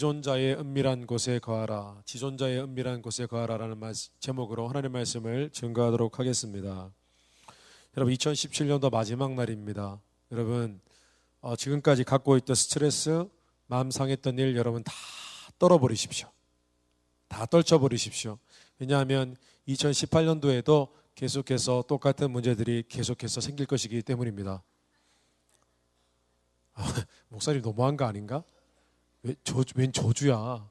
지존자의 은밀한 곳에 거하라, 지존자의 은밀한 곳에 거하라라는 제목으로 하나님의 말씀을 증거하도록 하겠습니다. 여러분, 2017년도 마지막 날입니다. 여러분, 지금까지 갖고 있던 스트레스, 마음 상했던 일 여러분 다 떨어버리십시오. 다 떨쳐버리십시오. 왜냐하면 2018년도에도 계속해서 똑같은 문제들이 계속해서 생길 것이기 때문입니다. 목사님 너무한 거 아닌가? 웬 저주야.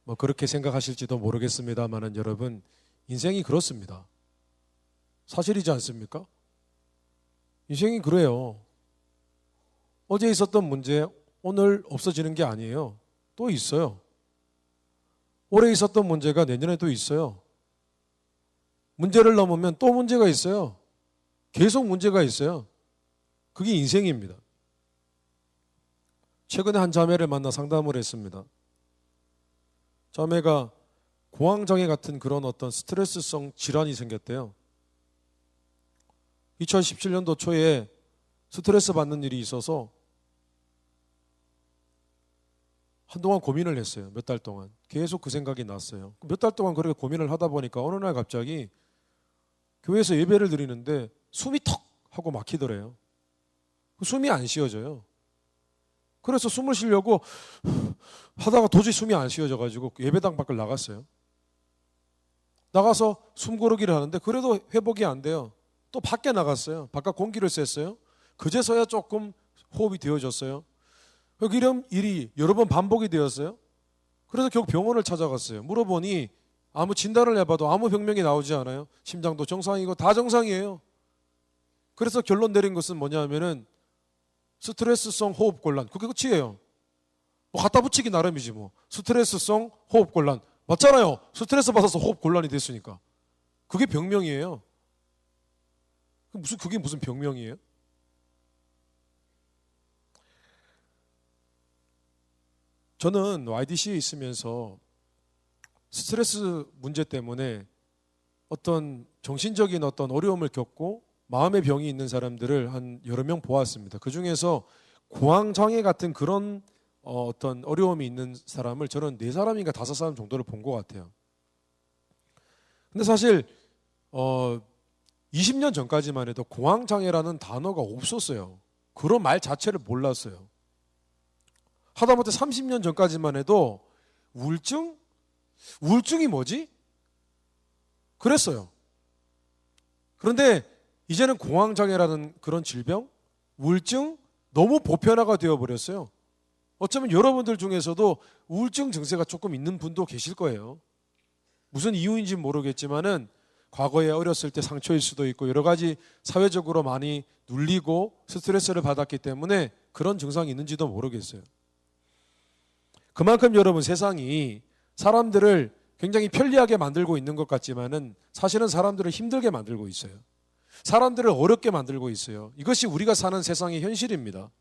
뭐 그렇게 생각하실지도 모르겠습니다만은 여러분, 인생이 그렇습니다. 사실이지 않습니까? 인생이 그래요. 어제 있었던 문제 오늘 없어지는 게 아니에요. 또 있어요. 올해 있었던 문제가 내년에도 있어요. 문제를 넘으면 또 문제가 있어요. 계속 문제가 있어요. 그게 인생입니다. 최근에 한 자매를 만나 상담을 했습니다. 자매가 공황장애 같은 그런 어떤 스트레스성 질환이 생겼대요. 2017년도 초에 스트레스 받는 일이 있어서 한동안 고민을 했어요. 몇 달 동안. 계속 그 생각이 났어요. 몇 달 동안 그렇게 고민을 하다 보니까 어느 날 갑자기 교회에서 예배를 드리는데 숨이 턱 하고 막히더래요. 숨이 안 쉬어져요. 그래서 숨을 쉬려고 하다가 도저히 숨이 안 쉬어져가지고 예배당 밖을 나갔어요. 나가서 숨 고르기를 하는데 그래도 회복이 안 돼요. 또 밖에 나갔어요. 바깥 공기를 쐈어요. 그제서야 조금 호흡이 되어졌어요. 이런 일이 여러 번 반복이 되었어요. 그래서 결국 병원을 찾아갔어요. 물어보니 아무 진단을 해봐도 아무 병명이 나오지 않아요. 심장도 정상이고 다 정상이에요. 그래서 결론 내린 것은 뭐냐면은 스트레스성 호흡곤란. 그게 끝이에요. 뭐 갖다 붙이기 나름이지 뭐. 스트레스성 호흡곤란. 맞잖아요. 스트레스 받아서 호흡곤란이 됐으니까. 그게 병명이에요. 그게 무슨 병명이에요? 저는 YDC에 있으면서 스트레스 문제 때문에 어떤 정신적인 어떤 어려움을 겪고 마음의 병이 있는 사람들을 한 여러 명 보았습니다. 그 중에서 공황장애 같은 그런 어떤 어려움이 있는 사람을 저는 4사람인가 5사람 정도를 본 것 같아요. 근데 사실 20년 전까지만 해도 공황장애라는 단어가 없었어요. 그런 말 자체를 몰랐어요. 하다못해 30년 전까지만 해도 우울증이 뭐지? 그랬어요. 그런데 이제는 공황장애라는 그런 질병, 우울증 너무 보편화가 되어버렸어요. 어쩌면 여러분들 중에서도 우울증 증세가 조금 있는 분도 계실 거예요. 무슨 이유인지 모르겠지만은 과거에 어렸을 때 상처일 수도 있고 여러 가지 사회적으로 많이 눌리고 스트레스를 받았기 때문에 그런 증상이 있는지도 모르겠어요. 그만큼 여러분, 세상이 사람들을 굉장히 편리하게 만들고 있는 것 같지만은 사실은 사람들을 힘들게 만들고 있어요. 사람들을 어렵게 만들고 있어요. 이것이 우리가 사는 세상의 현실입니다.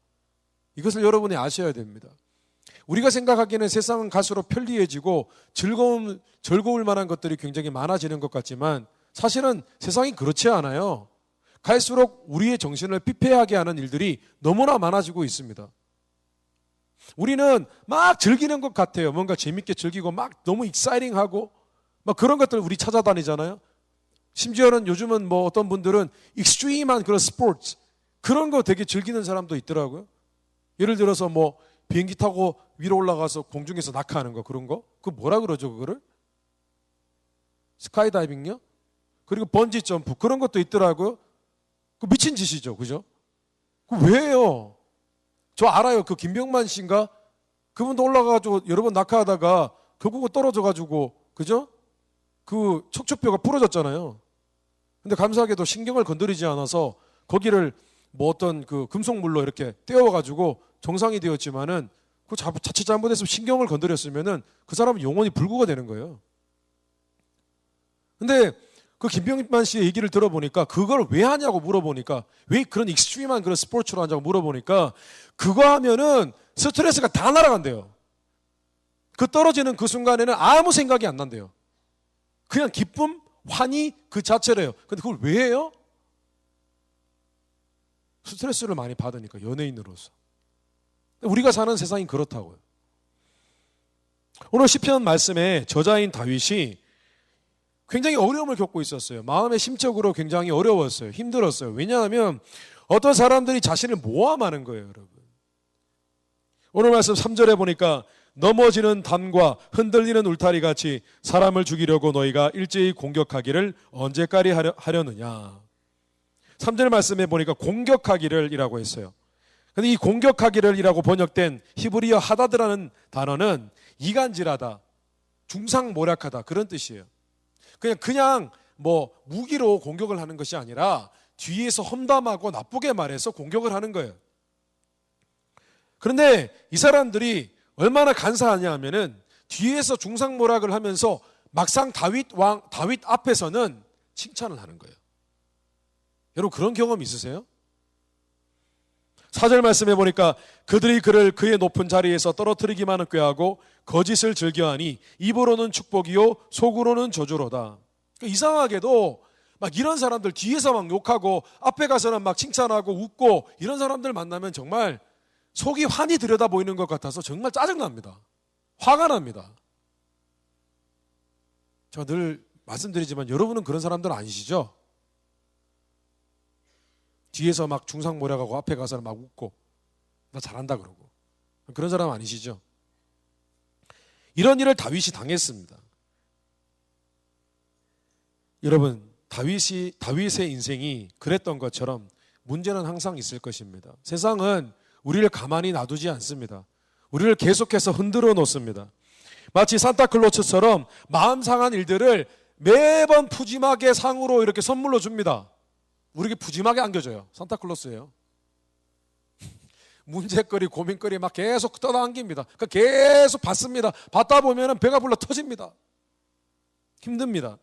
이것을 여러분이 아셔야 됩니다. 우리가 생각하기에는 세상은 갈수록 편리해지고 즐거울 만한 것들이 굉장히 많아지는 것 같지만 사실은 세상이 그렇지 않아요. 갈수록 우리의 정신을 피폐하게 하는 일들이 너무나 많아지고 있습니다. 우리는 막 즐기는 것 같아요. 뭔가 재밌게 즐기고 막 너무 익사이팅하고 막 그런 것들 우리 찾아다니잖아요. 심지어는 요즘은 뭐 어떤 분들은 익스트림한 그런 스포츠 그런 거 되게 즐기는 사람도 있더라고요. 예를 들어서 뭐 비행기 타고 위로 올라가서 공중에서 낙하하는 거 그런 거? 그거 뭐라 그러죠 그거를? 스카이다이빙요? 그리고 번지 점프 그런 것도 있더라고요. 그 미친 짓이죠. 그죠? 그 왜요? 저 알아요. 그 김병만 씨인가? 그분도 올라가가지고 여러 번 낙하하다가 결국은 떨어져가지고 그죠? 그 척추뼈가 부러졌잖아요. 근데 감사하게도 신경을 건드리지 않아서 거기를 뭐 어떤 그 금속물로 이렇게 떼어가지고 정상이 되었지만은 그 자칫 잘못해서 신경을 건드렸으면은 그 사람은 영원히 불구가 되는 거예요. 근데 그 김병만 씨의 얘기를 들어보니까 그걸 왜 하냐고 물어보니까 왜 그런 익스트림한 그런 스포츠로 하냐고 물어보니까 그거 하면은 스트레스가 다 날아간대요. 그 떨어지는 그 순간에는 아무 생각이 안 난대요. 그냥 기쁨, 환희 그 자체래요. 근데 그걸 왜 해요? 스트레스를 많이 받으니까 연예인으로서. 우리가 사는 세상이 그렇다고요. 오늘 시편 말씀에 저자인 다윗이 굉장히 어려움을 겪고 있었어요. 마음의 심적으로 굉장히 어려웠어요. 힘들었어요. 왜냐하면 어떤 사람들이 자신을 모함하는 거예요, 여러분. 오늘 말씀 3절에 보니까 넘어지는 담과 흔들리는 울타리 같이 사람을 죽이려고 너희가 일제히 공격하기를 언제까지 하려느냐. 3절 말씀에 보니까 공격하기를 이라고 했어요. 근데 이 공격하기를 이라고 번역된 히브리어 하다드라는 단어는 이간질하다, 중상모략하다 그런 뜻이에요. 그냥 뭐 무기로 공격을 하는 것이 아니라 뒤에서 험담하고 나쁘게 말해서 공격을 하는 거예요. 그런데 이 사람들이 얼마나 간사하냐 하면은 뒤에서 중상모략을 하면서 막상 다윗 앞에서는 칭찬을 하는 거예요. 여러분 그런 경험 있으세요? 4절 말씀해 보니까 그들이 그를 그의 높은 자리에서 떨어뜨리기만을 꾀하고 거짓을 즐겨하니 입으로는 축복이요 속으로는 저주로다. 그러니까 이상하게도 막 이런 사람들 뒤에서 막 욕하고 앞에 가서는 막 칭찬하고 웃고 이런 사람들 만나면 정말 속이 환히 들여다 보이는 것 같아서 정말 짜증납니다. 화가 납니다. 제가 늘 말씀드리지만 여러분은 그런 사람들 아니시죠? 뒤에서 막 중상모략하고 앞에 가서는 막 웃고 나 잘한다 그러고 그런 사람 아니시죠? 이런 일을 다윗이 당했습니다. 여러분 다윗의 인생이 그랬던 것처럼 문제는 항상 있을 것입니다. 세상은 우리를 가만히 놔두지 않습니다. 우리를 계속해서 흔들어 놓습니다. 마치 산타클로스처럼 마음 상한 일들을 매번 푸짐하게 상으로 이렇게 선물로 줍니다. 우리에게 푸짐하게 안겨줘요. 산타클로스예요. 문제거리, 고민거리 막 계속 떠당깁니다. 그러니까 계속 받습니다. 받다 보면 배가 불러 터집니다. 힘듭니다.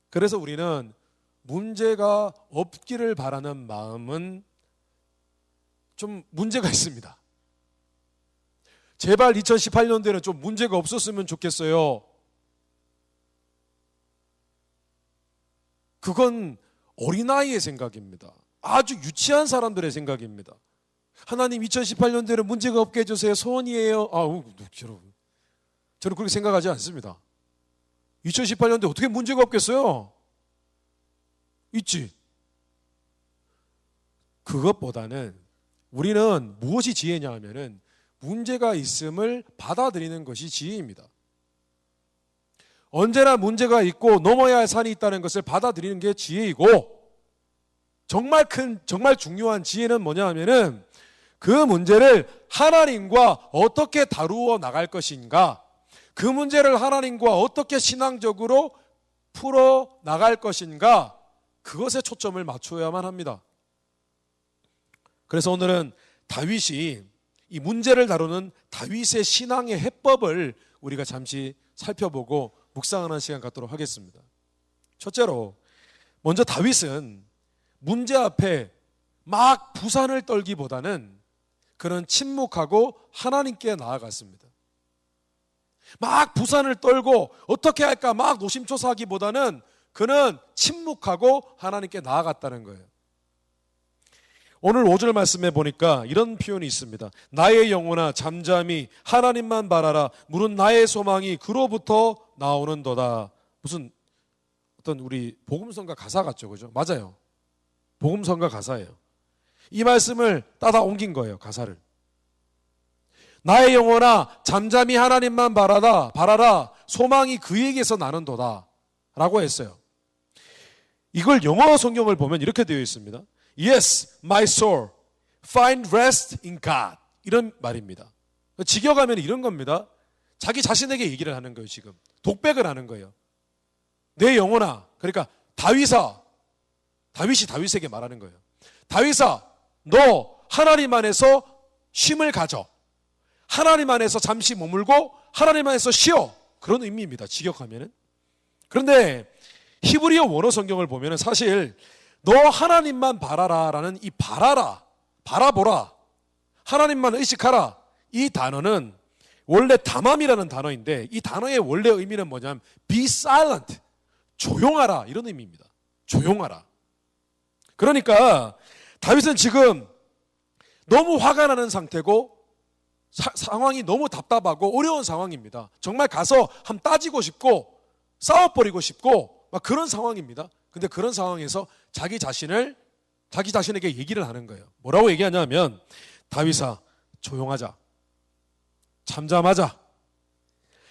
그래서 우리는 문제가 없기를 바라는 마음은 좀 문제가 있습니다. 제발 2018년도에는 좀 문제가 없었으면 좋겠어요. 그건 어린아이의 생각입니다. 아주 유치한 사람들의 생각입니다. 하나님 2018년도에는 문제가 없게 해주세요. 소원이에요. 여러분 저는 그렇게 생각하지 않습니다. 2018년도에 어떻게 문제가 없겠어요? 있지. 그것보다는 우리는 무엇이 지혜냐 하면은 문제가 있음을 받아들이는 것이 지혜입니다. 언제나 문제가 있고 넘어야 할 산이 있다는 것을 받아들이는 게 지혜이고, 정말 중요한 지혜는 뭐냐 하면은 그 문제를 하나님과 어떻게 다루어 나갈 것인가, 그 문제를 하나님과 어떻게 신앙적으로 풀어 나갈 것인가, 그것에 초점을 맞춰야만 합니다. 그래서 오늘은 다윗이 이 문제를 다루는 다윗의 신앙의 해법을 우리가 잠시 살펴보고 묵상하는 시간 갖도록 하겠습니다. 첫째로, 먼저 다윗은 문제 앞에 막 부산을 떨기보다는 그는 침묵하고 하나님께 나아갔습니다. 막 부산을 떨고 어떻게 할까 막 노심초사하기보다는 그는 침묵하고 하나님께 나아갔다는 거예요. 오늘 5절 말씀에 보니까 이런 표현이 있습니다. 나의 영혼아 잠잠히 하나님만 바라라. 물은 나의 소망이 그로부터 나오는도다. 무슨 어떤 우리 복음성가 가사 같죠, 그죠? 맞아요. 복음성가 가사예요. 이 말씀을 따다 옮긴 거예요, 가사를. 나의 영혼아 잠잠히 하나님만 바라라. 소망이 그에게서 나는도다 라고 했어요. 이걸 영어 성경을 보면 이렇게 되어 있습니다. Yes, my soul, find rest in God. 이런 말입니다. 직역하면 이런 겁니다. 자기 자신에게 얘기를 하는 거예요, 지금. 독백을 하는 거예요. 내 영혼아, 그러니까 다윗이 다윗에게 말하는 거예요. 다윗아, 너 하나님 안에서 쉼을 가져. 하나님 안에서 잠시 머물고 하나님 안에서 쉬어. 그런 의미입니다, 직역하면은. 그런데 히브리어 원어 성경을 보면은 사실 너 하나님만 바라라라는 이 바라보라, 하나님만 의식하라, 이 단어는 원래 담함이라는 단어인데 이 단어의 원래 의미는 뭐냐면 be silent, 조용하라, 이런 의미입니다. 조용하라. 그러니까 다윗은 지금 너무 화가 나는 상태고 상황이 너무 답답하고 어려운 상황입니다. 정말 가서 한번 따지고 싶고 싸워버리고 싶고 막 그런 상황입니다. 근데 그런 상황에서 자기 자신에게 얘기를 하는 거예요. 뭐라고 얘기하냐면, 다윗아, 조용하자, 잠잠하자,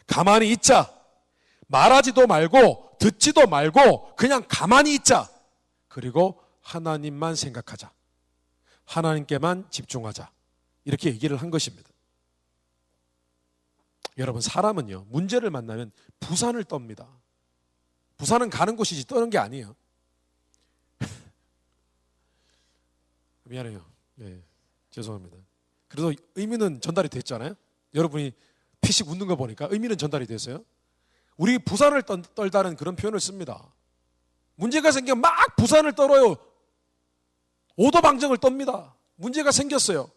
가만히 있자, 말하지도 말고 듣지도 말고 그냥 가만히 있자. 그리고 하나님만 생각하자, 하나님께만 집중하자. 이렇게 얘기를 한 것입니다. 여러분, 사람은요, 문제를 만나면 부산을 떱니다. 부산은 가는 곳이지 떠는 게 아니에요. 미안해요. 네, 죄송합니다. 그래도 의미는 전달이 됐잖아요. 여러분이 피식 웃는 거 보니까 의미는 전달이 됐어요. 우리 부산을 떨다는 그런 표현을 씁니다. 문제가 생기면 막 부산을 떨어요. 오도방정을 떱니다. 문제가 생겼어요.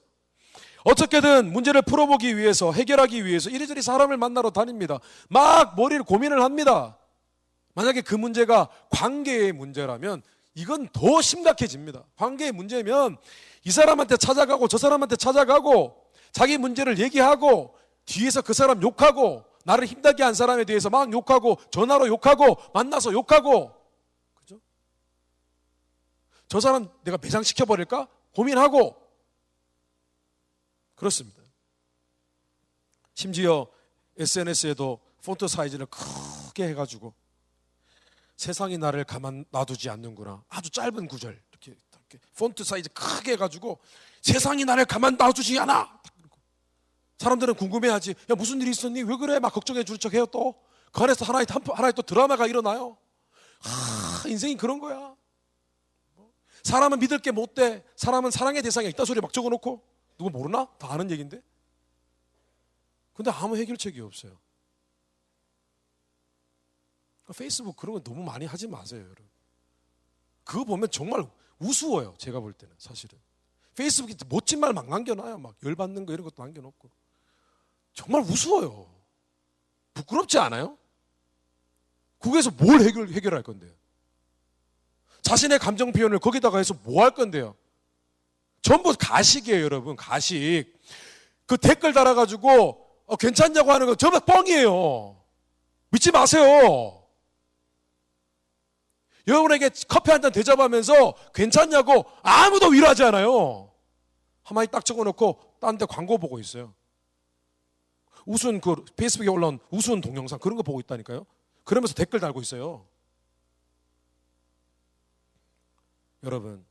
어떻게든 문제를 풀어보기 위해서, 해결하기 위해서 이리저리 사람을 만나러 다닙니다. 막 머리를 고민을 합니다. 만약에 그 문제가 관계의 문제라면 이건 더 심각해집니다. 관계의 문제면 이 사람한테 찾아가고 저 사람한테 찾아가고 자기 문제를 얘기하고 뒤에서 그 사람 욕하고 나를 힘들게 한 사람에 대해서 막 욕하고 전화로 욕하고 만나서 욕하고, 그죠? 저 사람 내가 매장시켜버릴까? 고민하고. 그렇습니다. 심지어 SNS에도 폰트 사이즈를 크게 해가지고 세상이 나를 가만 놔두지 않는구나. 아주 짧은 구절 이렇게 폰트 사이즈 크게 해가지고 세상이 나를 가만 놔두지 않아. 사람들은 궁금해하지. 야, 무슨 일이 있었니? 왜 그래? 막 걱정해 줄 척 해요. 또 그 안에서 하나의 또 드라마가 일어나요. 인생이 그런 거야. 사람은 믿을 게 못 돼. 사람은 사랑의 대상이 있다 소리 막 적어놓고 누구 모르나? 다 아는 얘기인데. 근데 아무 해결책이 없어요. 페이스북 그런 거 너무 많이 하지 마세요, 여러분. 그거 보면 정말 우스워요. 제가 볼 때는 사실은. 페이스북에 멋진 말 막 남겨놔요. 막 열받는 거 이런 것도 남겨놓고. 정말 우스워요. 부끄럽지 않아요? 거기에서 뭘 해결할 건데요? 자신의 감정 표현을 거기다가 해서 뭐 할 건데요? 전부 가식이에요, 여러분. 가식. 그 댓글 달아가지고 괜찮냐고 하는 거 전부 뻥이에요. 믿지 마세요. 여러분에게 커피 한 잔 대접하면서 괜찮냐고 아무도 위로하지 않아요. 한마디 딱 적어놓고 딴 데 광고 보고 있어요. 우스운 그 페이스북에 올라온 우스운 동영상 그런 거 보고 있다니까요. 그러면서 댓글 달고 있어요. 여러분,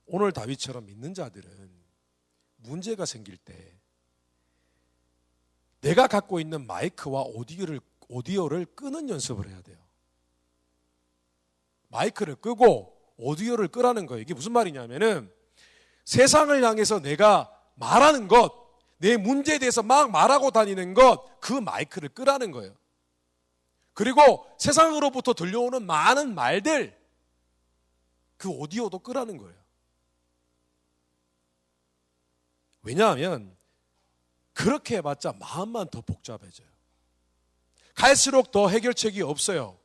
오늘 다윗처럼 믿는 자들은 문제가 생길 때 내가 갖고 있는 마이크와 오디오를 끄는 연습을 해야 돼요. 마이크를 끄고 오디오를 끄라는 거예요. 이게 무슨 말이냐면은 세상을 향해서 내가 말하는 것, 내 문제에 대해서 막 말하고 다니는 것, 그 마이크를 끄라는 거예요. 그리고 세상으로부터 들려오는 많은 말들, 그 오디오도 끄라는 거예요. 왜냐하면 그렇게 해봤자 마음만 더 복잡해져요. 갈수록 더 해결책이 없어요.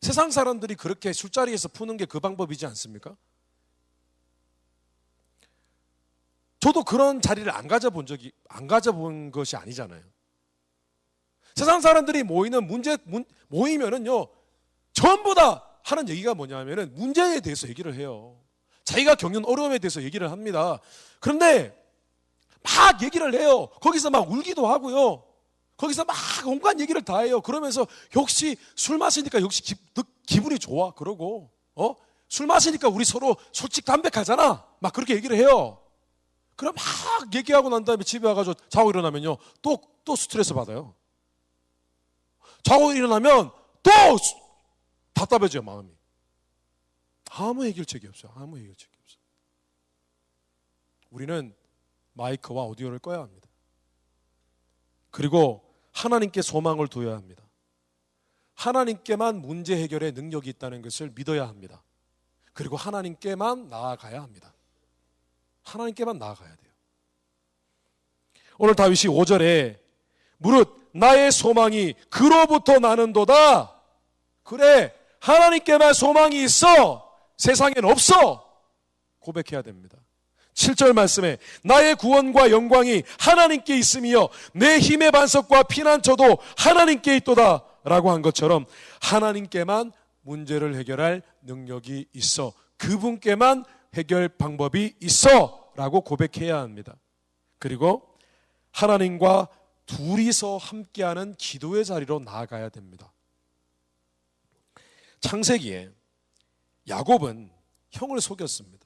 세상 사람들이 그렇게 술자리에서 푸는 게 그 방법이지 않습니까? 저도 그런 자리를 안 가져본 것이 아니잖아요. 세상 사람들이 모이면은요, 전부 다 하는 얘기가 뭐냐면은 문제에 대해서 얘기를 해요. 자기가 겪는 어려움에 대해서 얘기를 합니다. 그런데 막 얘기를 해요. 거기서 막 울기도 하고요. 거기서 막 온갖 얘기를 다 해요. 그러면서 역시 술 마시니까 역시 기분이 좋아. 그러고 술 마시니까 우리 서로 솔직 담백하잖아. 막 그렇게 얘기를 해요. 그럼 막 얘기하고 난 다음에 집에 와가지고 자고 일어나면요, 또 스트레스 받아요. 자고 일어나면 또 답답해져요, 마음이. 아무 해결책이 없어요. 아무 해결책이 없어요. 우리는 마이크와 오디오를 꺼야 합니다. 그리고 하나님께 소망을 둬야 합니다. 하나님께만 문제 해결의 능력이 있다는 것을 믿어야 합니다. 그리고 하나님께만 나아가야 합니다. 하나님께만 나아가야 돼요. 오늘 다윗이 5절에 무릇 나의 소망이 그로부터 나는도다. 그래, 하나님께만 소망이 있어. 세상엔 없어. 고백해야 됩니다. 7절 말씀에 나의 구원과 영광이 하나님께 있음이여 내 힘의 반석과 피난처도 하나님께 있도다 라고 한 것처럼 하나님께만 문제를 해결할 능력이 있어, 그분께만 해결 방법이 있어 라고 고백해야 합니다. 그리고 하나님과 둘이서 함께하는 기도의 자리로 나아가야 됩니다. 창세기에 야곱은 형을 속였습니다.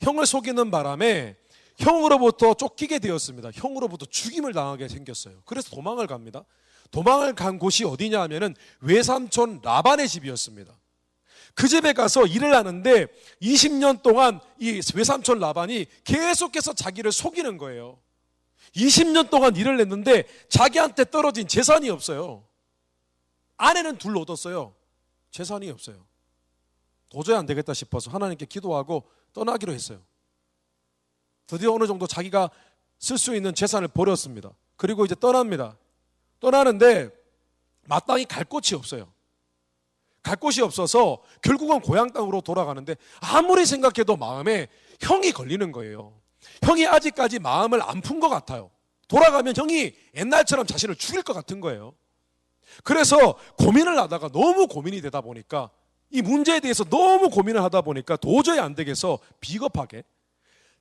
형을 속이는 바람에 형으로부터 쫓기게 되었습니다. 형으로부터 죽임을 당하게 생겼어요. 그래서 도망을 갑니다. 도망을 간 곳이 어디냐 하면은 외삼촌 라반의 집이었습니다. 그 집에 가서 일을 하는데 20년 동안 이 외삼촌 라반이 계속해서 자기를 속이는 거예요. 20년 동안 일을 했는데 자기한테 떨어진 재산이 없어요. 아내는 둘 얻었어요. 재산이 없어요. 도저히 안 되겠다 싶어서 하나님께 기도하고 떠나기로 했어요. 드디어 어느 정도 자기가 쓸 수 있는 재산을 버렸습니다. 그리고 이제 떠납니다. 떠나는데 마땅히 갈 곳이 없어요. 갈 곳이 없어서 결국은 고향 땅으로 돌아가는데 아무리 생각해도 마음에 형이 걸리는 거예요. 형이 아직까지 마음을 안 푼 것 같아요. 돌아가면 형이 옛날처럼 자신을 죽일 것 같은 거예요. 그래서 고민을 하다가 너무 고민이 되다 보니까 이 문제에 대해서 너무 고민을 하다 보니까 도저히 안 되겠어 비겁하게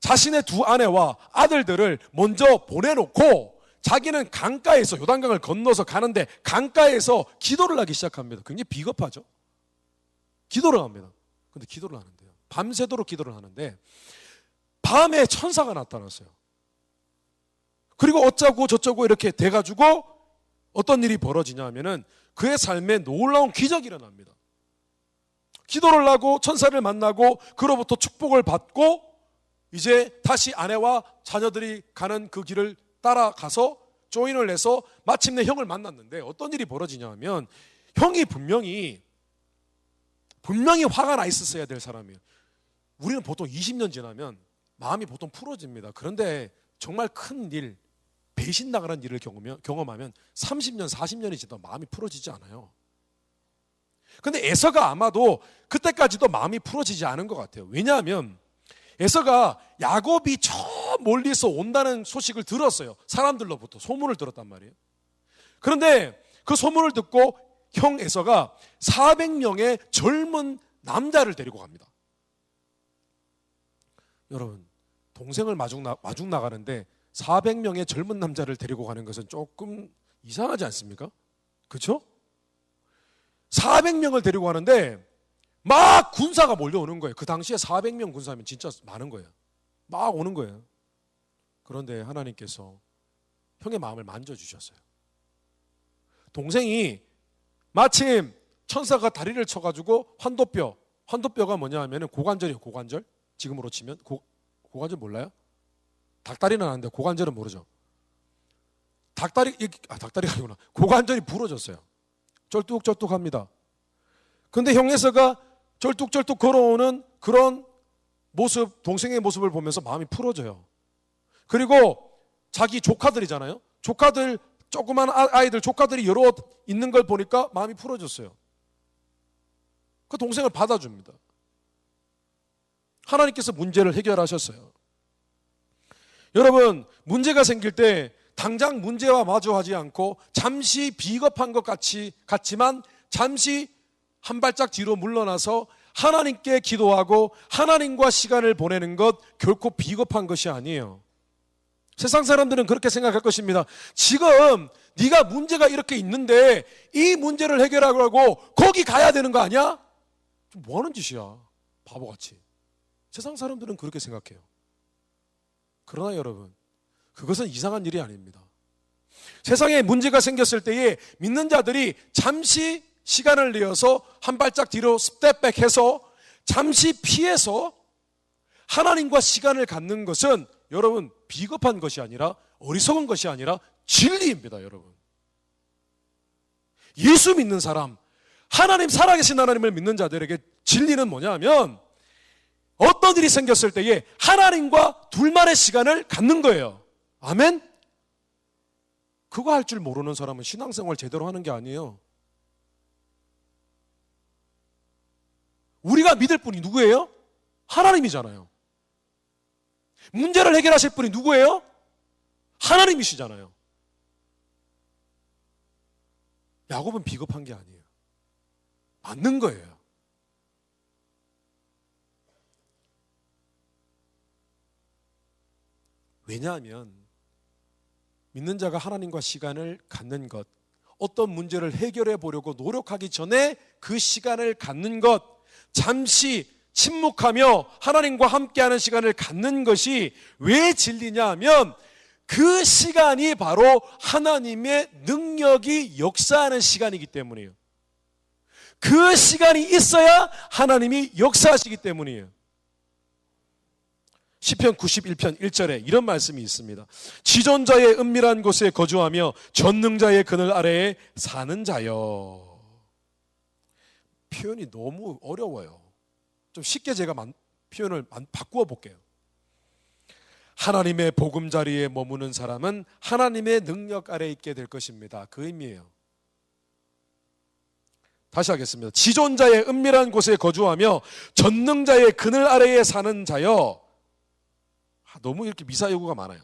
자신의 두 아내와 아들들을 먼저 보내놓고 자기는 강가에서 요단강을 건너서 가는데 강가에서 기도를 하기 시작합니다. 굉장히 비겁하죠. 기도를 합니다. 근데 기도를 하는데요, 밤새도록 기도를 하는데 밤에 천사가 나타났어요. 그리고 어쩌고 저쩌고 이렇게 돼가지고 어떤 일이 벌어지냐 하면은 그의 삶에 놀라운 기적이 일어납니다. 기도를 하고 천사를 만나고 그로부터 축복을 받고 이제 다시 아내와 자녀들이 가는 그 길을 따라가서 조인을 해서 마침내 형을 만났는데 어떤 일이 벌어지냐 하면 형이 분명히 화가 나 있었어야 될 사람이에요. 우리는 보통 20년 지나면 마음이 보통 풀어집니다. 그런데 정말 큰 일, 배신 나가는 일을 경험하면 30년, 40년이 지나도 마음이 풀어지지 않아요. 근데 에서가 아마도 그때까지도 마음이 풀어지지 않은 것 같아요. 왜냐하면 에서가 야곱이 저 멀리서 온다는 소식을 들었어요. 사람들로부터 소문을 들었단 말이에요. 그런데 그 소문을 듣고 형 에서가 400명의 젊은 남자를 데리고 갑니다. 여러분, 동생을 마중 나가는데 400명의 젊은 남자를 데리고 가는 것은 조금 이상하지 않습니까? 그렇죠? 400명을 데리고 가는데 막 군사가 몰려오는 거예요. 그 당시에 400명 군사면 진짜 많은 거예요. 막 오는 거예요. 그런데 하나님께서 형의 마음을 만져주셨어요. 동생이 마침 천사가 다리를 쳐가지고 환도뼈가 뭐냐 하면 고관절이에요. 고관절. 지금으로 치면 고관절 몰라요? 닭다리는 아는데 고관절은 모르죠. 닭다리가 아니구나. 고관절이 부러졌어요. 쩔뚝쩔뚝합니다. 근데 형에서가 쩔뚝쩔뚝 걸어오는 그런 모습, 동생의 모습을 보면서 마음이 풀어져요. 그리고 자기 조카들이잖아요. 조카들, 조그만 아이들, 조카들이 여러 있는 걸 보니까 마음이 풀어졌어요. 그 동생을 받아줍니다. 하나님께서 문제를 해결하셨어요. 여러분, 문제가 생길 때 당장 문제와 마주하지 않고 잠시 비겁한 것 같지만 잠시 한 발짝 뒤로 물러나서 하나님께 기도하고 하나님과 시간을 보내는 것 결코 비겁한 것이 아니에요. 세상 사람들은 그렇게 생각할 것입니다. 지금 네가 문제가 이렇게 있는데 이 문제를 해결하려고 거기 가야 되는 거 아니야? 좀 뭐 하는 짓이야, 바보같이. 세상 사람들은 그렇게 생각해요. 그러나 여러분, 그것은 이상한 일이 아닙니다. 세상에 문제가 생겼을 때에 믿는 자들이 잠시 시간을 내어서 한 발짝 뒤로 스텝백해서 잠시 피해서 하나님과 시간을 갖는 것은 여러분 비겁한 것이 아니라 어리석은 것이 아니라 진리입니다. 여러분, 예수 믿는 사람, 하나님, 살아계신 하나님을 믿는 자들에게 진리는 뭐냐 하면 어떤 일이 생겼을 때에 하나님과 둘만의 시간을 갖는 거예요. 아멘? 그거 할 줄 모르는 사람은 신앙생활 제대로 하는 게 아니에요. 우리가 믿을 분이 누구예요? 하나님이잖아요. 문제를 해결하실 분이 누구예요? 하나님이시잖아요. 야곱은 비겁한 게 아니에요. 맞는 거예요. 왜냐하면 믿는 자가 하나님과 시간을 갖는 것, 어떤 문제를 해결해 보려고 노력하기 전에 그 시간을 갖는 것, 잠시 침묵하며 하나님과 함께하는 시간을 갖는 것이 왜 진리냐 하면 그 시간이 바로 하나님의 능력이 역사하는 시간이기 때문이에요. 그 시간이 있어야 하나님이 역사하시기 때문이에요. 시편 91편 1절에 이런 말씀이 있습니다. 지존자의 은밀한 곳에 거주하며 전능자의 그늘 아래에 사는 자여. 표현이 너무 어려워요. 좀 쉽게 제가 표현을 바꾸어 볼게요. 하나님의 보금자리에 머무는 사람은 하나님의 능력 아래에 있게 될 것입니다. 그 의미예요. 다시 하겠습니다. 지존자의 은밀한 곳에 거주하며 전능자의 그늘 아래에 사는 자여. 너무 이렇게 미사여구가 많아요.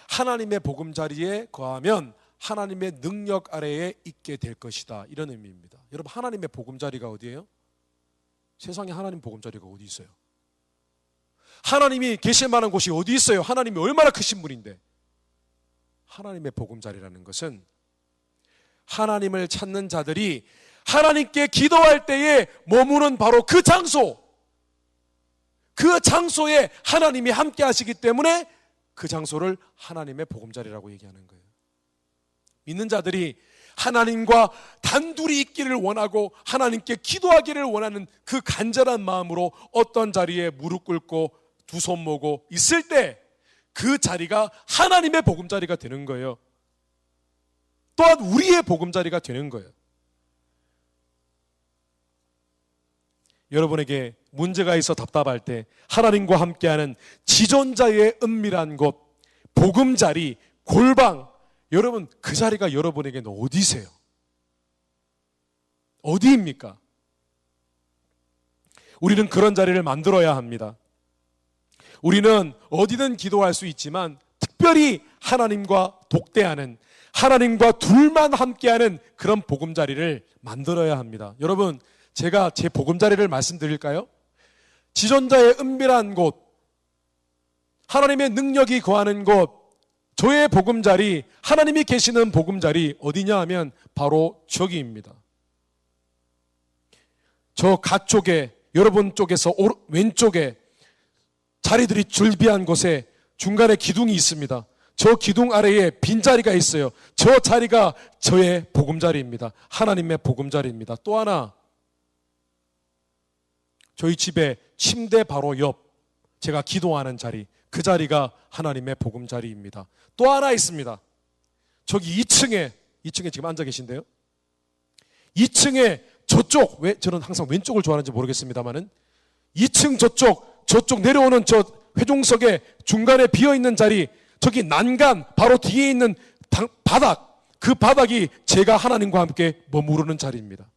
하나님의 보금자리에 거하면 하나님의 능력 아래에 있게 될 것이다. 이런 의미입니다. 여러분, 하나님의 보금자리가 어디예요? 세상에 하나님 보금자리가 어디 있어요? 하나님이 계실 만한 곳이 어디 있어요? 하나님이 얼마나 크신 분인데. 하나님의 보금자리라는 것은 하나님을 찾는 자들이 하나님께 기도할 때에 머무는 바로 그 장소, 그 장소에 하나님이 함께 하시기 때문에 그 장소를 하나님의 보금자리라고 얘기하는 거예요. 믿는 자들이 하나님과 단둘이 있기를 원하고 하나님께 기도하기를 원하는 그 간절한 마음으로 어떤 자리에 무릎 꿇고 두 손 모고 있을 때 그 자리가 하나님의 보금자리가 되는 거예요. 또한 우리의 보금자리가 되는 거예요. 여러분에게 문제가 있어 답답할 때 하나님과 함께하는 지존자의 은밀한 곳, 보금자리, 골방, 여러분 그 자리가 여러분에게는 어디세요? 어디입니까? 우리는 그런 자리를 만들어야 합니다. 우리는 어디든 기도할 수 있지만 특별히 하나님과 독대하는, 하나님과 둘만 함께하는 그런 보금자리를 만들어야 합니다. 여러분, 제가 제 보금자리를 말씀드릴까요? 지존자의 은밀한 곳, 하나님의 능력이 거하는 곳, 저의 보금자리, 하나님이 계시는 보금자리 어디냐 하면 바로 저기입니다. 저 가쪽에, 여러분 쪽에서 왼쪽에 자리들이 줄비한 곳에 중간에 기둥이 있습니다. 저 기둥 아래에 빈자리가 있어요. 저 자리가 저의 보금자리입니다. 하나님의 보금자리입니다. 또 하나, 저희 집에 침대 바로 옆 제가 기도하는 자리, 그 자리가 하나님의 보금자리입니다. 또 하나 있습니다. 저기 2층에 지금 앉아 계신데요. 2층에 저쪽, 왜 저는 항상 왼쪽을 좋아하는지 모르겠습니다만은 2층 저쪽 내려오는 저 회중석의 중간에 비어있는 자리, 저기 난간 바로 뒤에 있는 바닥, 그 바닥이 제가 하나님과 함께 머무르는 자리입니다.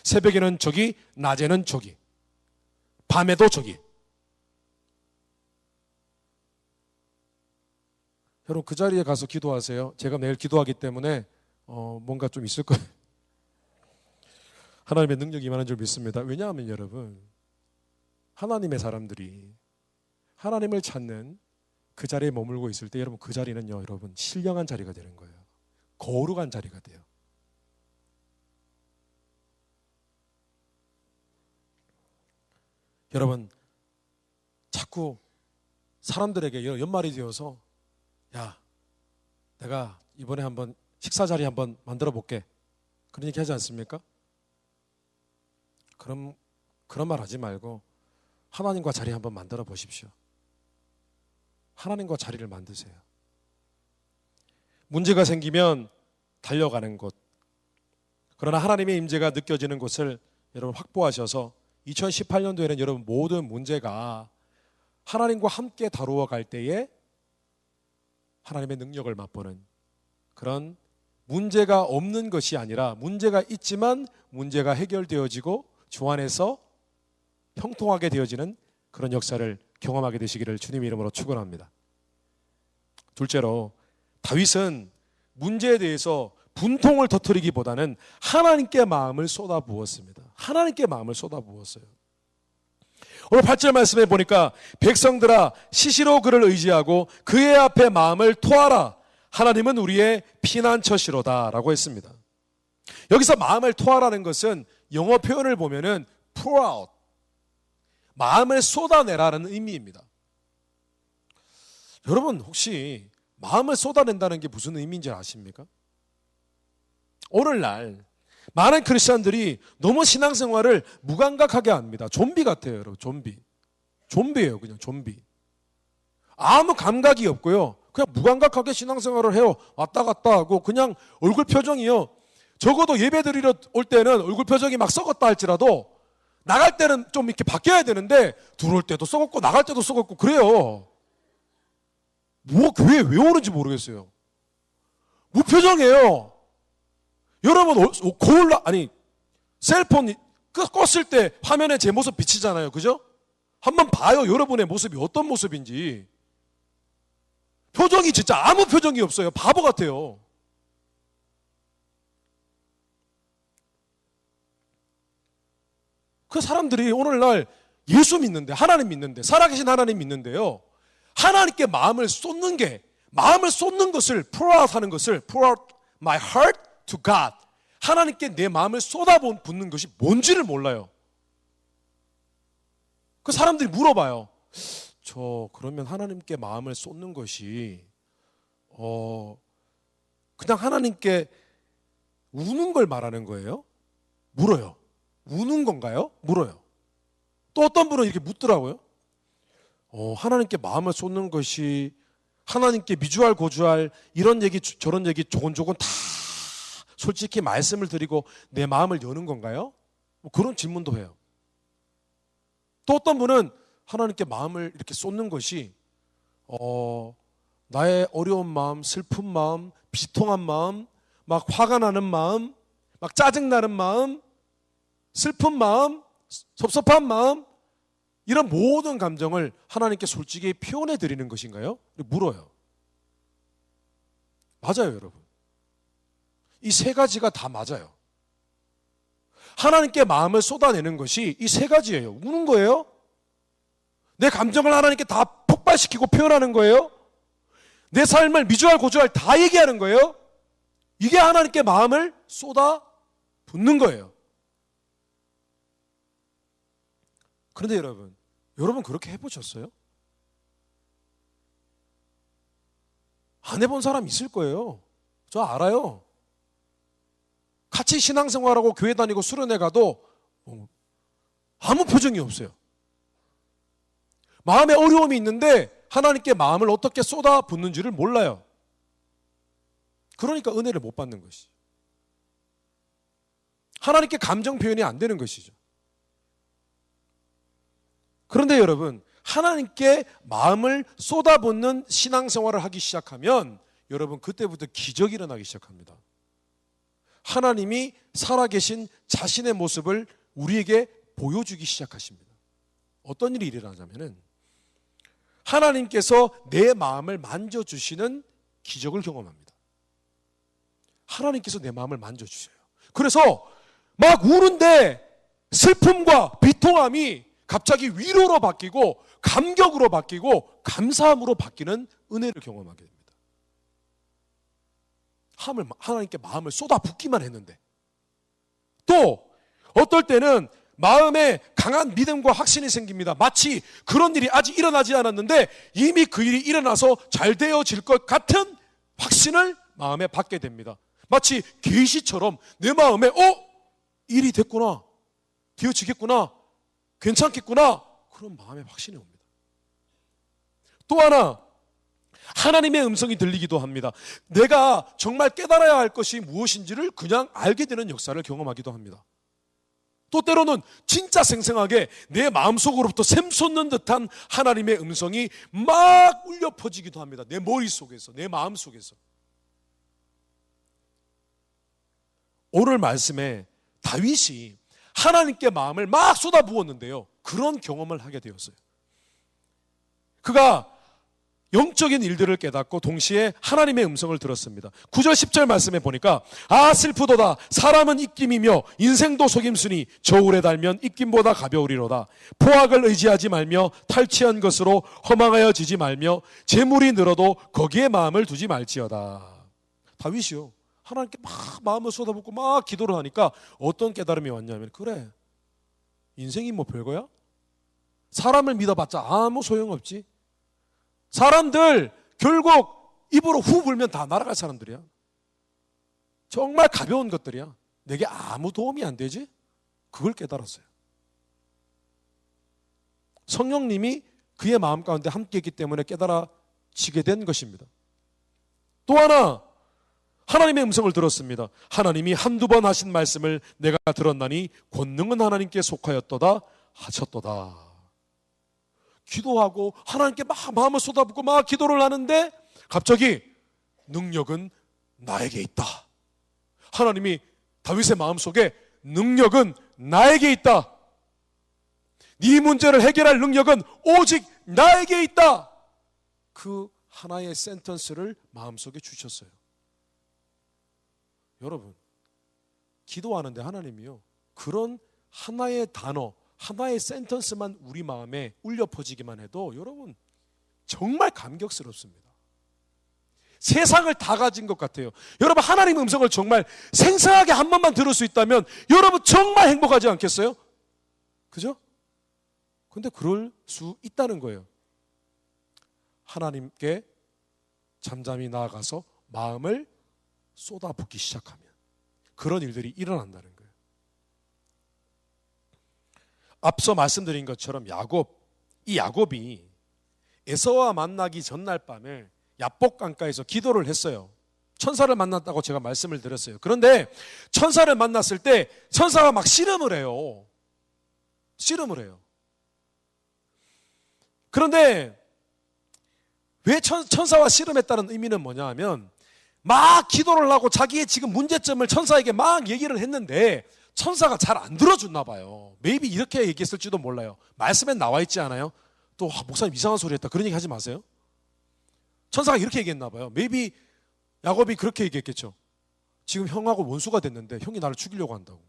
새벽에는 저기, 낮에는 저기, 밤에도 저기. 여러분 그 자리에 가서 기도하세요. 제가 내일 기도하기 때문에 뭔가 좀 있을 거예요. 하나님의 능력이 임하는 줄 믿습니다. 왜냐하면 여러분, 하나님의 사람들이 하나님을 찾는 그 자리에 머물고 있을 때 여러분 그 자리는요, 여러분 신령한 자리가 되는 거예요. 거룩한 자리가 돼요. 여러분 자꾸 사람들에게 연말이 되어서 야, 내가 이번에 한번 식사 자리 한번 만들어 볼게, 그런 얘기 하지 않습니까? 그런 말 하지 말고 하나님과 자리 한번 만들어 보십시오. 하나님과 자리를 만드세요. 문제가 생기면 달려가는 곳, 그러나 하나님의 임재가 느껴지는 곳을 여러분 확보하셔서 2018년도에는 여러분 모든 문제가 하나님과 함께 다루어 갈 때에 하나님의 능력을 맛보는 그런, 문제가 없는 것이 아니라 문제가 있지만 문제가 해결되어지고 주 안에서 형통하게 되어지는 그런 역사를 경험하게 되시기를 주님의 이름으로 축원합니다. 둘째로 다윗은 문제에 대해서 분통을 터뜨리기보다는 하나님께 마음을 쏟아부었습니다. 하나님께 마음을 쏟아부었어요. 오늘 8절 말씀에 보니까 백성들아 시시로 그를 의지하고 그의 앞에 마음을 토하라. 하나님은 우리의 피난처시로다 라고 했습니다. 여기서 마음을 토하라는 것은 영어 표현을 보면은 pour out, 마음을 쏟아내라는 의미입니다. 여러분 혹시 마음을 쏟아낸다는 게 무슨 의미인지 아십니까? 오늘날 많은 크리스천들이 너무 신앙생활을 무감각하게 합니다. 좀비 같아요, 여러분. 좀비예요, 그냥 좀비. 아무 감각이 없고요. 그냥 무감각하게 신앙생활을 해요. 왔다 갔다 하고 그냥 얼굴 표정이요. 적어도 예배 드리러 올 때는 얼굴 표정이 막 썩었다 할지라도 나갈 때는 좀 이렇게 바뀌어야 되는데 들어올 때도 썩었고 나갈 때도 썩었고 그래요. 뭐 교회에 왜 오는지 모르겠어요. 무표정이에요. 여러분 셀폰 껐을 때 화면에 제 모습 비치잖아요. 그죠? 한번 봐요. 여러분의 모습이 어떤 모습인지. 표정이 진짜 아무 표정이 없어요. 바보 같아요. 그 사람들이 오늘날 예수 믿는데, 하나님 믿는데, 살아계신 하나님 믿는데요. 하나님께 마음을 쏟는 것을 pour out 하는 것을 pour out my heart to God. 하나님께 내 마음을 쏟아붓는 것이 뭔지를 몰라요. 그 사람들이 물어봐요. 저 그러면 하나님께 마음을 쏟는 것이 그냥 하나님께 우는 걸 말하는 거예요? 물어요. 우는 건가요? 물어요. 또 어떤 분은 이렇게 묻더라고요. 하나님께 마음을 쏟는 것이 하나님께 미주알 고주알 이런 얘기 저런 얘기 조곤조곤 다 솔직히 말씀을 드리고 내 마음을 여는 건가요? 뭐 그런 질문도 해요. 또 어떤 분은 하나님께 마음을 이렇게 쏟는 것이 나의 어려운 마음, 슬픈 마음, 비통한 마음, 막 화가 나는 마음, 막 짜증나는 마음, 슬픈 마음, 섭섭한 마음, 이런 모든 감정을 하나님께 솔직히 표현해 드리는 것인가요? 물어요. 맞아요, 여러분. 이 세 가지가 다 맞아요. 하나님께 마음을 쏟아내는 것이 이 세 가지예요. 우는 거예요? 내 감정을 하나님께 다 폭발시키고 표현하는 거예요? 내 삶을 미주알 고주알 다 얘기하는 거예요? 이게 하나님께 마음을 쏟아 붓는 거예요. 그런데 여러분 그렇게 해보셨어요? 안 해본 사람 있을 거예요. 저 알아요. 같이 신앙생활하고 교회 다니고 수련회 가도 아무 표정이 없어요. 마음에 어려움이 있는데 하나님께 마음을 어떻게 쏟아붓는지를 몰라요. 그러니까 은혜를 못 받는 것이죠. 하나님께 감정 표현이 안 되는 것이죠. 그런데 여러분, 하나님께 마음을 쏟아붓는 신앙생활을 하기 시작하면 여러분 그때부터 기적이 일어나기 시작합니다. 하나님이 살아계신 자신의 모습을 우리에게 보여주기 시작하십니다. 어떤 일이 일어나냐면은 하나님께서 내 마음을 만져주시는 기적을 경험합니다. 하나님께서 내 마음을 만져주셔요. 그래서 막 우는데 슬픔과 비통함이 갑자기 위로로 바뀌고 감격으로 바뀌고 감사함으로 바뀌는 은혜를 경험하게 됩니다. 하나님께 마음을 쏟아붓기만 했는데 또 어떨 때는 마음에 강한 믿음과 확신이 생깁니다. 마치 그런 일이 아직 일어나지 않았는데 이미 그 일이 일어나서 잘 되어질 것 같은 확신을 마음에 받게 됩니다. 마치 계시처럼 내 마음에 일이 됐구나, 되어지겠구나, 괜찮겠구나, 그런 마음의 확신이 옵니다. 또 하나, 하나님의 음성이 들리기도 합니다. 내가 정말 깨달아야 할 것이 무엇인지를 그냥 알게 되는 역사를 경험하기도 합니다. 또 때로는 진짜 생생하게 내 마음속으로부터 샘솟는 듯한 하나님의 음성이 막 울려 퍼지기도 합니다. 내 머릿속에서, 내 마음속에서. 오늘 말씀에 다윗이 하나님께 마음을 막 쏟아부었는데요, 그런 경험을 하게 되었어요. 그가 영적인 일들을 깨닫고 동시에 하나님의 음성을 들었습니다. 9절 10절 말씀에 보니까 아 슬프도다 사람은 입김이며 인생도 속임수니 저울에 달면 입김보다 가벼우리로다. 포악을 의지하지 말며 탈취한 것으로 허망하여 지지 말며 재물이 늘어도 거기에 마음을 두지 말지어다. 다윗이요, 하나님께 막 마음을 쏟아붓고 막 기도를 하니까 어떤 깨달음이 왔냐면, 그래, 인생이 뭐 별거야? 사람을 믿어봤자 아무 소용없지. 사람들 결국 입으로 후 불면 다 날아갈 사람들이야. 정말 가벼운 것들이야. 내게 아무 도움이 안 되지? 그걸 깨달았어요. 성령님이 그의 마음 가운데 함께 있기 때문에 깨달아지게 된 것입니다. 또 하나, 하나님의 음성을 들었습니다. 하나님이 한두 번 하신 말씀을 내가 들었나니 권능은 하나님께 속하였도다 하셨도다. 기도하고 하나님께 막 마음을 쏟아붓고 막 기도를 하는데 갑자기 능력은 나에게 있다. 하나님이 다윗의 마음속에 능력은 나에게 있다. 네 문제를 해결할 능력은 오직 나에게 있다. 그 하나의 센텐스를 마음속에 주셨어요. 여러분, 기도하는데 하나님이요, 그런 하나의 단어, 하나의 센텐스만 우리 마음에 울려 퍼지기만 해도 여러분 정말 감격스럽습니다. 세상을 다 가진 것 같아요. 여러분, 하나님의 음성을 정말 생생하게 한 번만 들을 수 있다면 여러분 정말 행복하지 않겠어요? 그죠? 근데 그럴 수 있다는 거예요. 하나님께 잠잠히 나아가서 마음을 쏟아붓기 시작하면 그런 일들이 일어난다는 거예요. 앞서 말씀드린 것처럼 이 야곱이 에서와 만나기 전날 밤에 야복 강가에서 기도를 했어요. 천사를 만났다고 제가 말씀을 드렸어요. 그런데 천사를 만났을 때 천사가 막 씨름을 해요. 씨름을 해요. 그런데 왜 천사와 씨름했다는 의미는 뭐냐 하면, 막 기도를 하고 자기의 지금 문제점을 천사에게 막 얘기를 했는데 천사가 잘 안 들어줬나 봐요. maybe 이렇게 얘기했을지도 몰라요. 말씀에 나와 있지 않아요? 또 목사님 이상한 소리 했다, 그런 얘기 하지 마세요. 천사가 이렇게 얘기했나 봐요. maybe 야곱이 그렇게 얘기했겠죠. 지금 형하고 원수가 됐는데 형이 나를 죽이려고 한다고.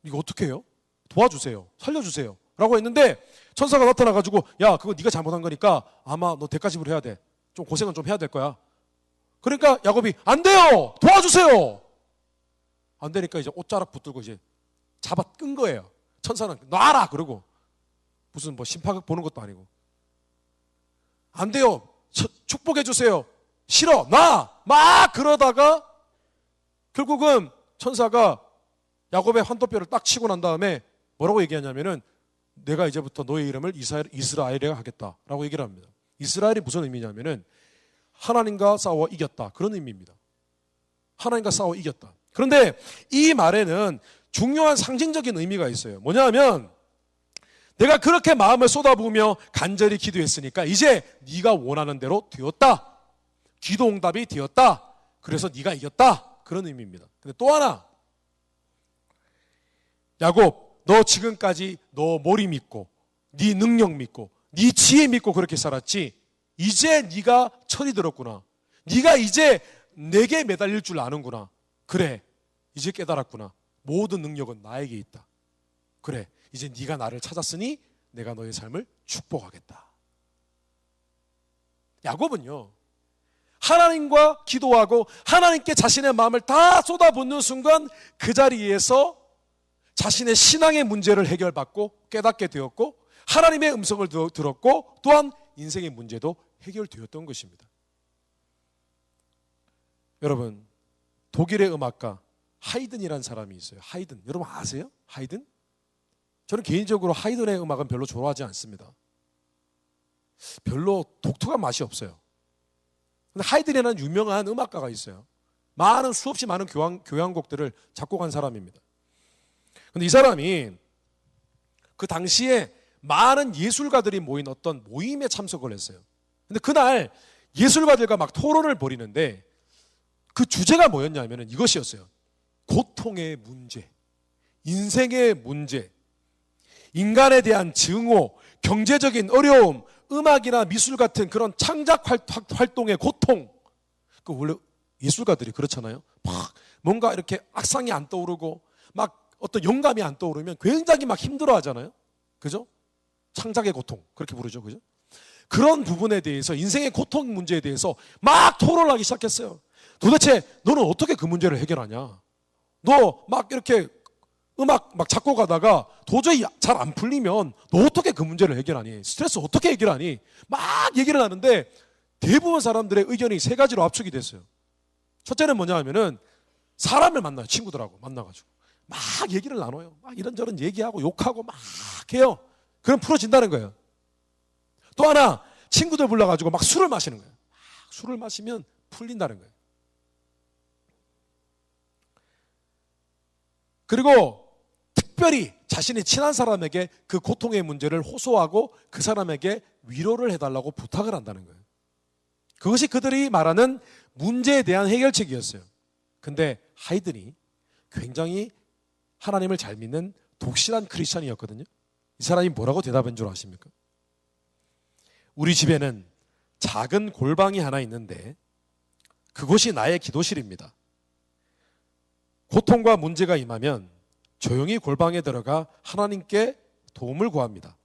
이거 어떻게 해요? 도와주세요. 살려주세요. 라고 했는데 천사가 나타나가지고, 야, 그거 네가 잘못한 거니까 아마 너 대가 지불해야 돼. 좀 고생은 좀 해야 될 거야. 그러니까 야곱이 안 돼요, 도와주세요. 안 되니까 이제 옷자락 붙들고 이제 잡아 끈 거예요. 천사는 놔라 그러고, 무슨 뭐 심파극 보는 것도 아니고, 안 돼요, 축복해 주세요. 싫어, 놔. 막 그러다가 결국은 천사가 야곱의 환도뼈를 딱 치고 난 다음에 뭐라고 얘기하냐면은, 내가 이제부터 너의 이름을 이스라엘이라 하겠다라고 얘기를 합니다. 이스라엘이 무슨 의미냐면은 하나님과 싸워 이겼다, 그런 의미입니다. 하나님과 싸워 이겼다. 그런데 이 말에는 중요한 상징적인 의미가 있어요. 뭐냐면, 내가 그렇게 마음을 쏟아부으며 간절히 기도했으니까 이제 네가 원하는 대로 되었다. 기도 응답이 되었다. 그래서 네가 이겼다, 그런 의미입니다. 근데 또 하나, 야곱, 너 지금까지 너 머리 믿고 네 능력 믿고 네 지혜 믿고 그렇게 살았지, 이제 네가 철이 들었구나. 네가 이제 내게 매달릴 줄 아는구나. 그래, 이제 깨달았구나. 모든 능력은 나에게 있다. 그래, 이제 네가 나를 찾았으니 내가 너의 삶을 축복하겠다. 야곱은요, 하나님과 기도하고 하나님께 자신의 마음을 다 쏟아붓는 순간 그 자리에서 자신의 신앙의 문제를 해결받고 깨닫게 되었고, 하나님의 음성을 들었고, 또한 인생의 문제도 해결되었던 것입니다. 여러분, 독일의 음악가 하이든이라는 사람이 있어요. 하이든, 여러분 아세요? 하이든? 저는 개인적으로 하이든의 음악은 별로 좋아하지 않습니다. 별로 독특한 맛이 없어요. 근데 하이든이라는 유명한 음악가가 있어요. 수없이 많은 교향곡들을 작곡한 사람입니다. 근데 이 사람이 그 당시에 많은 예술가들이 모인 어떤 모임에 참석을 했어요. 근데 그날 예술가들과 막 토론을 벌이는데 그 주제가 뭐였냐면 이것이었어요. 고통의 문제, 인생의 문제, 인간에 대한 증오, 경제적인 어려움, 음악이나 미술 같은 그런 창작 활동의 고통, 그 원래 예술가들이 그렇잖아요. 막 뭔가 이렇게 악상이 안 떠오르고 막 어떤 영감이 안 떠오르면 굉장히 막 힘들어 하잖아요. 그죠? 창작의 고통, 그렇게 부르죠. 그죠? 그런 부분에 대해서, 인생의 고통 문제에 대해서 막 토론을 하기 시작했어요. 도대체 너는 어떻게 그 문제를 해결하냐? 너 막 이렇게 음악 막 작곡하다가 도저히 잘 안 풀리면 너 어떻게 그 문제를 해결하니? 스트레스 어떻게 해결하니? 막 얘기를 하는데 대부분 사람들의 의견이 세 가지로 압축이 됐어요. 첫째는 뭐냐 하면은 사람을 만나요. 친구들하고 만나가지고 막 얘기를 나눠요. 막 이런저런 얘기하고 욕하고 막 해요. 그럼 풀어진다는 거예요. 또 하나, 친구들 불러가지고 막 술을 마시는 거예요. 막 술을 마시면 풀린다는 거예요. 그리고 특별히 자신이 친한 사람에게 그 고통의 문제를 호소하고 그 사람에게 위로를 해달라고 부탁을 한다는 거예요. 그것이 그들이 말하는 문제에 대한 해결책이었어요. 근데 하이든이 굉장히 하나님을 잘 믿는 독실한 크리스찬이었거든요. 이 사람이 뭐라고 대답한 줄 아십니까? 우리 집에는 작은 골방이 하나 있는데 그곳이 나의 기도실입니다. 고통과 문제가 임하면 조용히 골방에 들어가 하나님께 도움을 구합니다.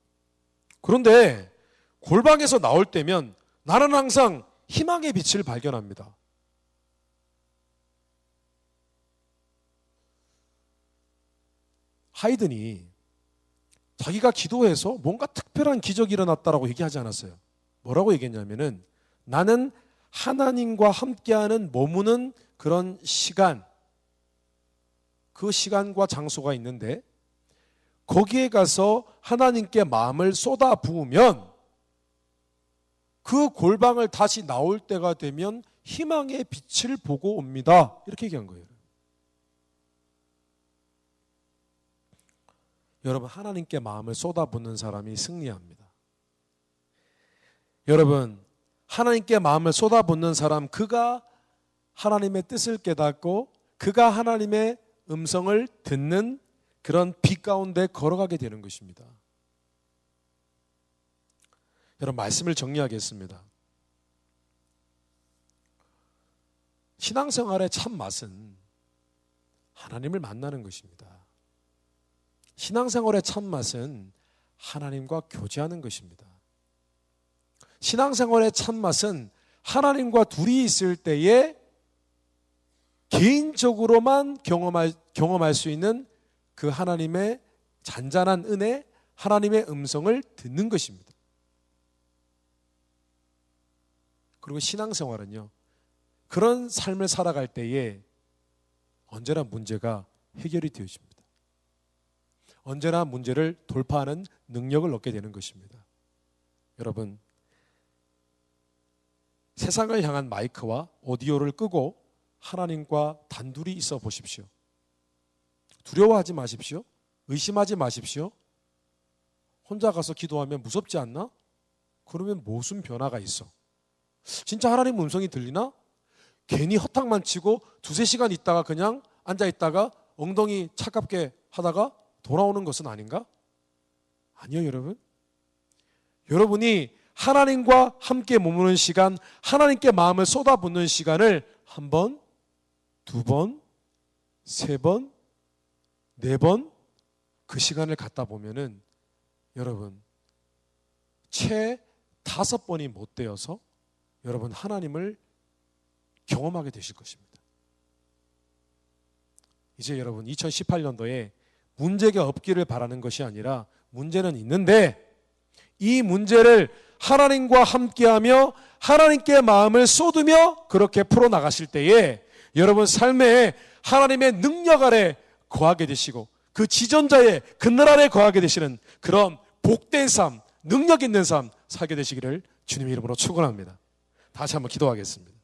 그런데 골방에서 나올 때면 나는 항상 희망의 빛을 발견합니다. 하이든이 자기가 기도해서 뭔가 특별한 기적이 일어났다라고 얘기하지 않았어요. 뭐라고 얘기했냐면은 나는 하나님과 함께하는 머무는 그런 시간, 그 시간과 장소가 있는데 거기에 가서 하나님께 마음을 쏟아 부으면 그 골방을 다시 나올 때가 되면 희망의 빛을 보고 옵니다. 이렇게 얘기한 거예요. 여러분, 하나님께 마음을 쏟아붓는 사람이 승리합니다. 여러분, 하나님께 마음을 쏟아붓는 사람, 그가 하나님의 뜻을 깨닫고 그가 하나님의 음성을 듣는 그런 빛 가운데 걸어가게 되는 것입니다. 여러분, 말씀을 정리하겠습니다. 신앙생활의 참 맛은 하나님을 만나는 것입니다. 신앙생활의 참맛은 하나님과 교제하는 것입니다. 신앙생활의 참맛은 하나님과 둘이 있을 때에 개인적으로만 경험할 수 있는 그 하나님의 잔잔한 은혜, 하나님의 음성을 듣는 것입니다. 그리고 신앙생활은요, 그런 삶을 살아갈 때에 언제나 문제가 해결이 되어집니다. 언제나 문제를 돌파하는 능력을 얻게 되는 것입니다. 여러분, 세상을 향한 마이크와 오디오를 끄고 하나님과 단둘이 있어 보십시오. 두려워하지 마십시오. 의심하지 마십시오. 혼자 가서 기도하면 무섭지 않나? 그러면 무슨 변화가 있어? 진짜 하나님 음성이 들리나? 괜히 허탕만 치고 두세 시간 있다가 그냥 앉아있다가 엉덩이 차갑게 하다가 돌아오는 것은 아닌가? 아니요, 여러분. 여러분이 하나님과 함께 머무는 시간, 하나님께 마음을 쏟아붓는 시간을 한 번, 두 번, 세 번, 네 번 그 시간을 갖다 보면은 여러분 채 5번이 못 되어서 여러분 하나님을 경험하게 되실 것입니다. 이제 여러분 2018년도에 문제가 없기를 바라는 것이 아니라 문제는 있는데 이 문제를 하나님과 함께하며 하나님께 마음을 쏟으며 그렇게 풀어나가실 때에 여러분 삶에 하나님의 능력 아래 거하게 되시고 그 지존자의 그늘 아래 거하게 되시는 그런 복된 삶, 능력 있는 삶 살게 되시기를 주님의 이름으로 축원합니다. 다시 한번 기도하겠습니다.